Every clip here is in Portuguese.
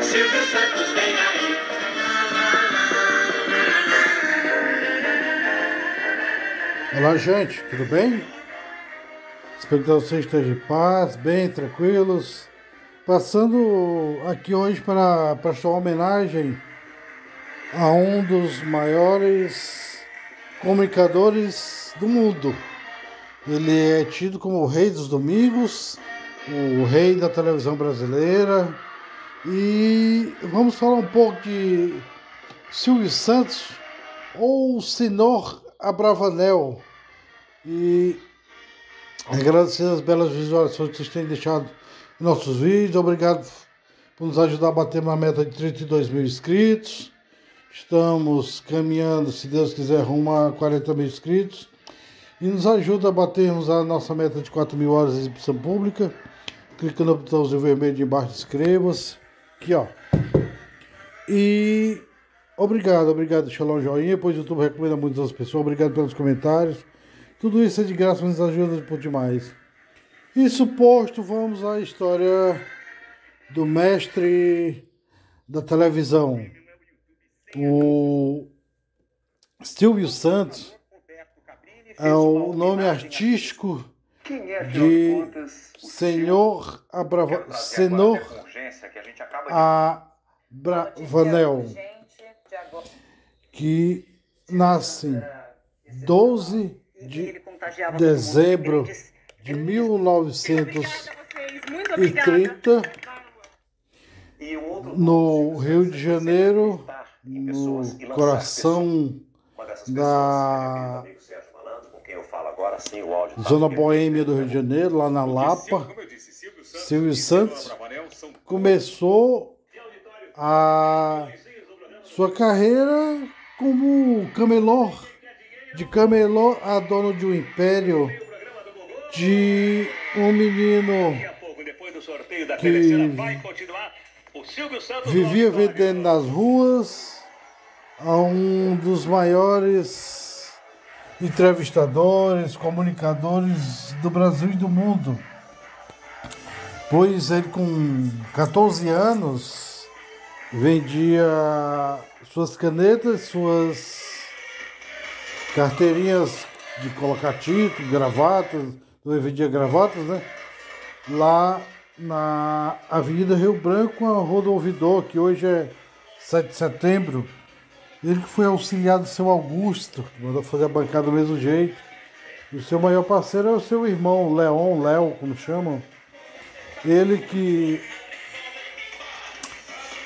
Silvio Santos vem aí. Olá, gente, tudo bem? Espero que vocês estejam de paz, bem, tranquilos. Passando aqui hoje para prestar uma homenagem a um dos maiores comunicadores do mundo. Ele é tido como o rei dos domingos, o rei da televisão brasileira. E vamos falar um pouco de Silvio Santos ou Senhor Abravanel. E agradecer as belas visualizações que vocês têm deixado em nossos vídeos. Obrigado por nos ajudar a bater uma meta de 32 mil inscritos. Estamos caminhando, se Deus quiser, rumo a 40 mil inscritos. E nos ajuda a batermos a nossa meta de 4 mil horas de exibição pública. Clica no botãozinho vermelho de embaixo, inscreva-se. Aqui, ó. E obrigado. Deixa lá um joinha, pois o YouTube recomenda muito às pessoas. Obrigado pelos comentários. Tudo isso é de graça, mas nos ajuda por demais. Isso posto, vamos à história do mestre da televisão. O Silvio Santos é o nome artístico de Senhor Abravanel, que nasce 12 de dezembro de 1930 no Rio de Janeiro, no coração da zona boêmia do Rio de Janeiro, lá na Lapa. Silvio Santos começou a sua carreira como camelô, de camelô a dono de um império, de um menino que vivia vendendo nas ruas, a um dos maiores entrevistadores, comunicadores do Brasil e do mundo. Pois ele, com 14 anos, vendia suas canetas, suas carteirinhas de colocar título, gravatas, ele vendia gravatas, né? Lá na Avenida Rio Branco, a Rua do Ouvidor, que hoje é 7 de setembro. Ele que foi auxiliado do seu Augusto, que mandou fazer a bancada do mesmo jeito. E o seu maior parceiro é o seu irmão, Léo, como chamam. Ele que...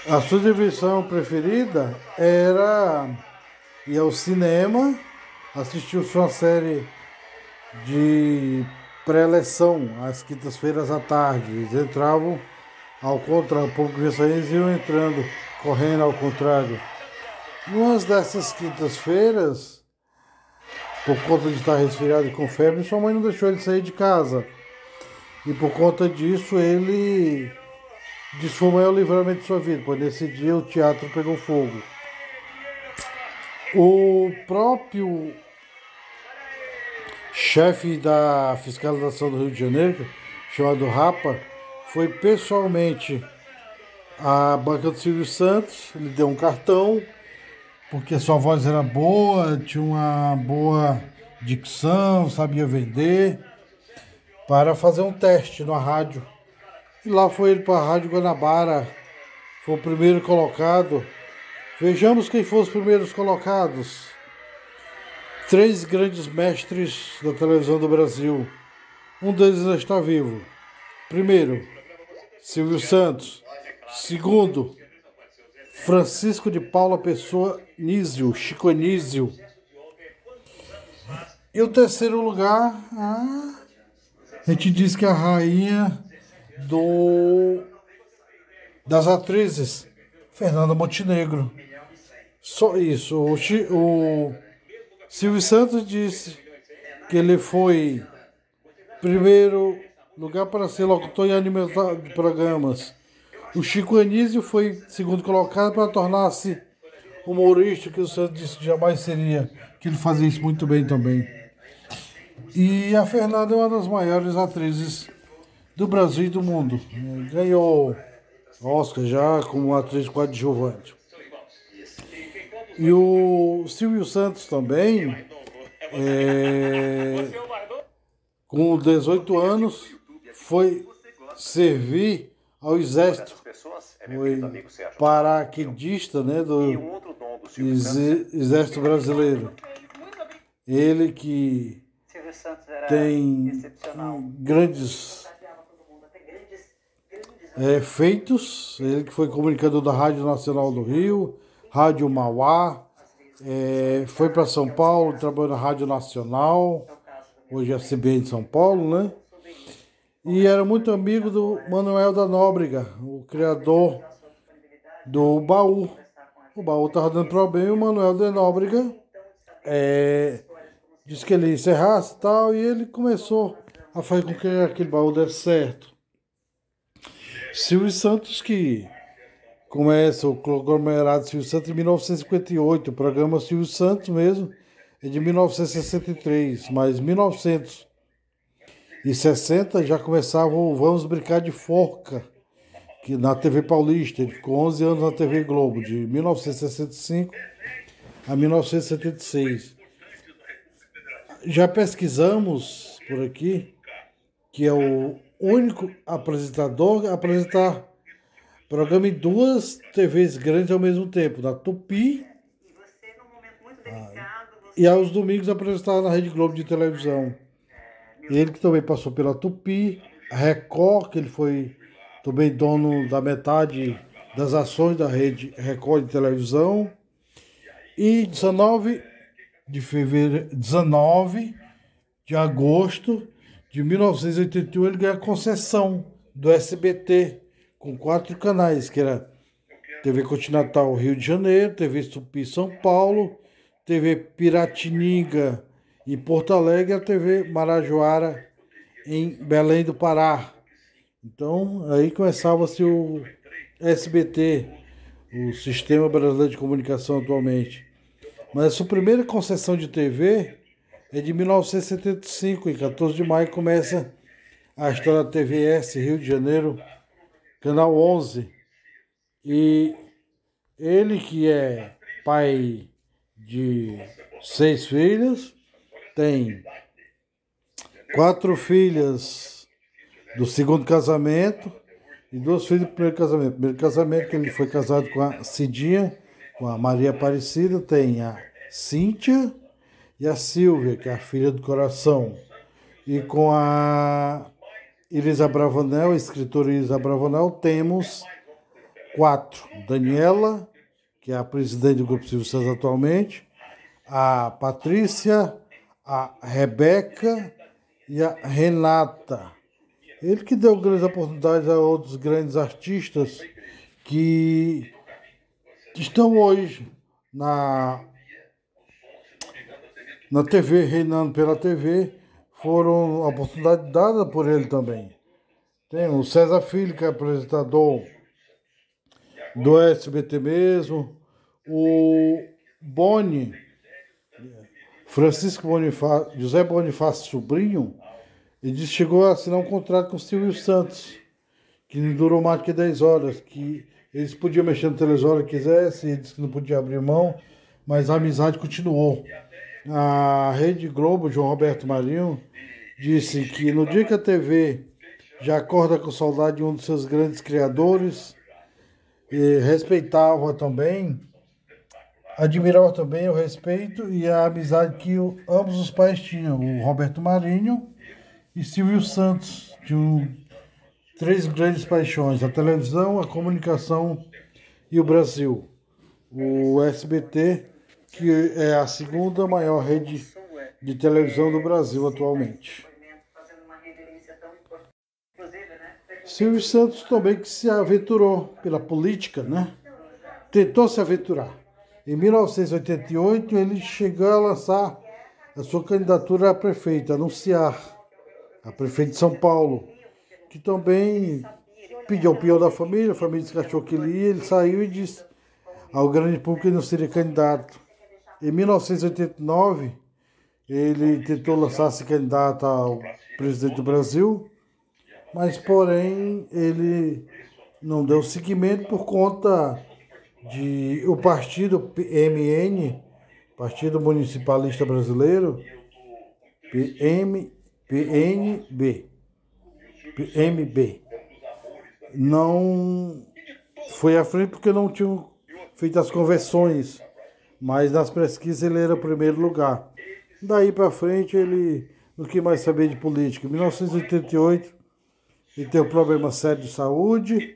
a sua diversão preferida era ir ao cinema, assistir sua série de pré-eleção, às quintas-feiras à tarde. Eles entravam ao contrário, o povo que eles iam entrando, correndo ao contrário. Numa dessas quintas-feiras, por conta de estar resfriado e com febre, sua mãe não deixou ele sair de casa. E por conta disso, ele foi o maior livramento de sua vida, pois nesse dia o teatro pegou fogo. O próprio chefe da fiscalização do Rio de Janeiro, chamado Rapa, foi pessoalmente à banca do Silvio Santos, lhe deu um cartão, porque sua voz era boa, tinha uma boa dicção, sabia vender, para fazer um teste na rádio. E lá foi ele para a Rádio Guanabara, foi o primeiro colocado. Vejamos quem foram os primeiros colocados. 3 grandes mestres da televisão do Brasil. Um deles ainda está vivo. Primeiro, Silvio Santos. Segundo, Francisco de Paula Pessoa Nísio, Chico Anísio. E o terceiro lugar, a gente diz que é a rainha das atrizes, Fernanda Montenegro. Só isso. O Silvio Santos disse que ele foi primeiro lugar para ser locutor e animador de programas. O Chico Anísio foi segundo colocado para tornar-se humorista, que o Santos disse que jamais seria, que ele fazia isso muito bem também. E a Fernanda é uma das maiores atrizes do Brasil e do mundo. Ganhou Oscar já como atriz coadjuvante. E o Silvio Santos também, com 18 anos, foi servir ao exército. Foi paraquedista, né, do exército brasileiro. Ele que tem grandes feitos, ele que foi comunicador da Rádio Nacional do Rio, Rádio Mauá, foi para São Paulo, trabalhou na Rádio Nacional, hoje é a CBN de São Paulo, né? E era muito amigo do Manoel da Nóbrega, o criador do Baú. O Baú estava dando problema e o Manoel da Nóbrega disse que ele encerrasse e tal, e ele começou a fazer com que aquele Baú desse certo. Silvio Santos, que começa o conglomerado Silvio Santos em 1958, o programa Silvio Santos mesmo é de 1963, mas em 1960 já começava o Vamos Brincar de Forca, que na TV Paulista. Ele ficou 11 anos na TV Globo, de 1965 a 1976. Já pesquisamos por aqui que é o único apresentador a apresentar programa em duas TVs grandes ao mesmo tempo, da Tupi, e aos domingos apresentava na Rede Globo de televisão. Ele que também passou pela Tupi, a Record, que ele foi também dono da metade das ações da Rede Record de televisão. E 19 de agosto de 1981 ele ganha a concessão do SBT, com 4 canais, que era TV Continental Rio de Janeiro, TV Tupi São Paulo, TV Piratininga em Porto Alegre e a TV Marajoara em Belém do Pará. Então aí começava-se o SBT, o Sistema Brasileiro de Comunicação atualmente. Mas a sua primeira concessão de TV é de 1975, em 14 de maio começa a história da TVS Rio de Janeiro, canal 11. E ele que é pai de 6 filhos, tem 4 filhas do segundo casamento e 2 filhos do primeiro casamento. Primeiro casamento que ele foi casado com a Cidinha, com a Maria Aparecida, tem a Cíntia e a Silvia, que é a filha do coração. E com a Elisa Bravanel, a escritora Elisa Bravanel, temos 4. Daniela, que é a presidente do Grupo Silvio Santos atualmente, a Patrícia, a Rebeca e a Renata. Ele que deu grandes oportunidades a outros grandes artistas que estão hoje na TV, reinando pela TV, foram a oportunidade dada por ele também. Tem o César Filho, que é apresentador do SBT mesmo, o Boni, Francisco Bonifácio, José Bonifácio Sobrinho, ele disse que chegou a assinar um contrato com o Silvio Santos, que não durou mais que 10 horas, que eles podiam mexer no televisor que quisesse, ele disse que não podia abrir mão, mas a amizade continuou. A Rede Globo, João Roberto Marinho, disse que no dia que a TV já acorda com saudade de um dos seus grandes criadores, e respeitava também, admirava também o respeito e a amizade que ambos os pais tinham, o Roberto Marinho e Silvio Santos. Tinham 3 grandes paixões: a televisão, a comunicação e o Brasil. O SBT, que é a segunda maior rede de televisão do Brasil atualmente. Silvio Santos também que se aventurou pela política, né? Tentou se aventurar. Em 1988 ele chegou a lançar a sua candidatura a prefeito, anunciar a prefeito de São Paulo, que também pediu a opinião da família, a família disse que achou que ele saiu e disse ao grande público que ele não seria candidato. Em 1989, ele tentou lançar-se candidato ao presidente do Brasil, mas porém ele não deu seguimento por conta de o partido PMN, Partido Municipalista Brasileiro, PMB, não foi à frente porque não tinham feito as conversões, mas nas pesquisas ele era o primeiro lugar. Daí para frente ele não quis mais saber de política. Em 1988 ele teve um problema sério de saúde.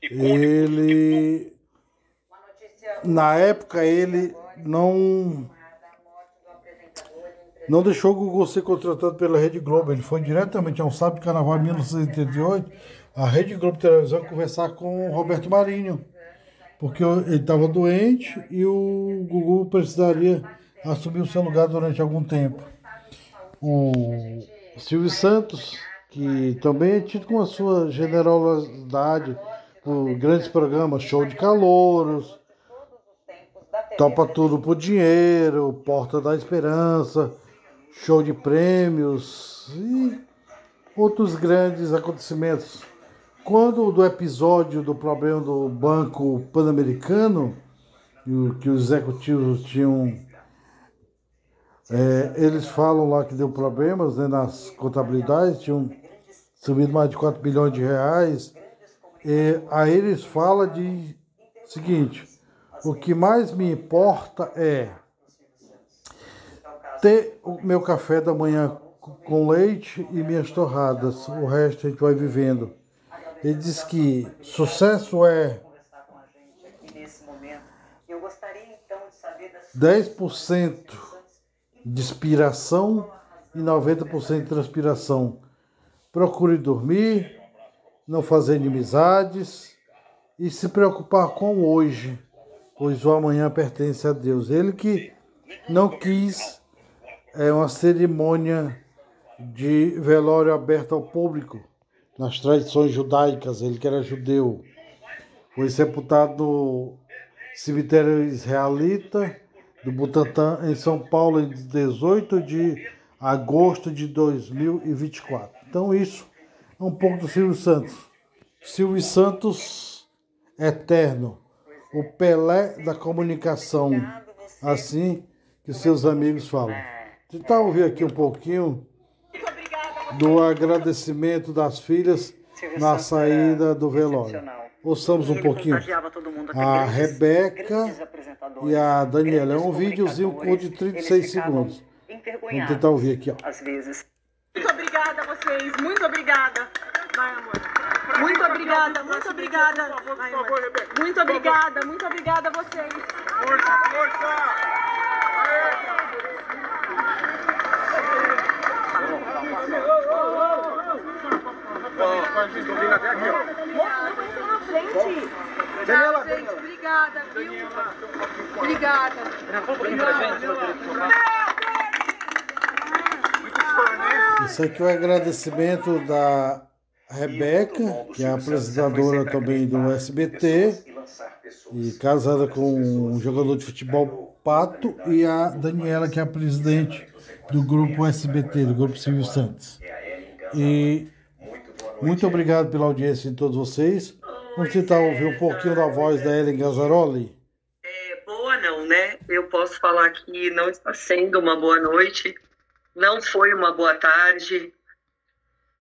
Ele, na época, ele não deixou o Gugu ser contratado pela Rede Globo. Ele foi diretamente ao Sábado de Carnaval em 1988, a Rede Globo Televisão, conversar com o Roberto Marinho, porque ele estava doente e o Gugu precisaria assumir o seu lugar durante algum tempo. O Silvio Santos, que também é tido com a sua generosidade por grandes programas, Show de Calouros, Topa Tudo por Dinheiro, Porta da Esperança, Show de Prêmios e outros grandes acontecimentos. Quando do episódio do problema do Banco Pan-Americano, que os executivos tinham, eles falam lá que deu problemas, né, nas contabilidades, tinham subido mais de 4 bilhões de reais. Aí eles falam de seguinte: o que mais me importa é ter o meu café da manhã com leite e minhas torradas. O resto a gente vai vivendo. Ele diz que sucesso é 10% de inspiração e 90% de transpiração. Procure dormir, não fazer inimizades e se preocupar com o hoje, pois o amanhã pertence a Deus. Ele que não quis uma cerimônia de velório aberto ao público, nas tradições judaicas. Ele que era judeu, foi sepultado no cemitério israelita do Butantã, em São Paulo, em 18 de agosto de 2024. Então isso é um pouco do Silvio Santos. Silvio Santos eterno, o Pelé da comunicação, assim que seus amigos falam. Tentar ouvir aqui um pouquinho do agradecimento das filhas na saída do velório. Ouçamos um pouquinho. A Rebeca e a Daniela. É um videozinho curto de 36 segundos. Vamos tentar ouvir aqui, ó. Muito obrigada a vocês, muito obrigada. Vai, amor. Muito obrigada, muito obrigada. Vai, amor. Muito obrigada a vocês. Força, força! Moço, não entrou na frente. Tchau, gente. Obrigada, viu? Obrigada. Isso aqui é o agradecimento da Rebeca, que é a apresentadora também do SBT, e casada com um jogador de futebol Pato, e a Daniela, que é a presidente do grupo SBT, do grupo Silvio Santos. E muito obrigado pela audiência de todos vocês. Vamos tentar ouvir um pouquinho da voz da Ellen Gazzaroli. Boa não, né? Eu posso falar que não está sendo uma boa noite, não foi uma boa tarde.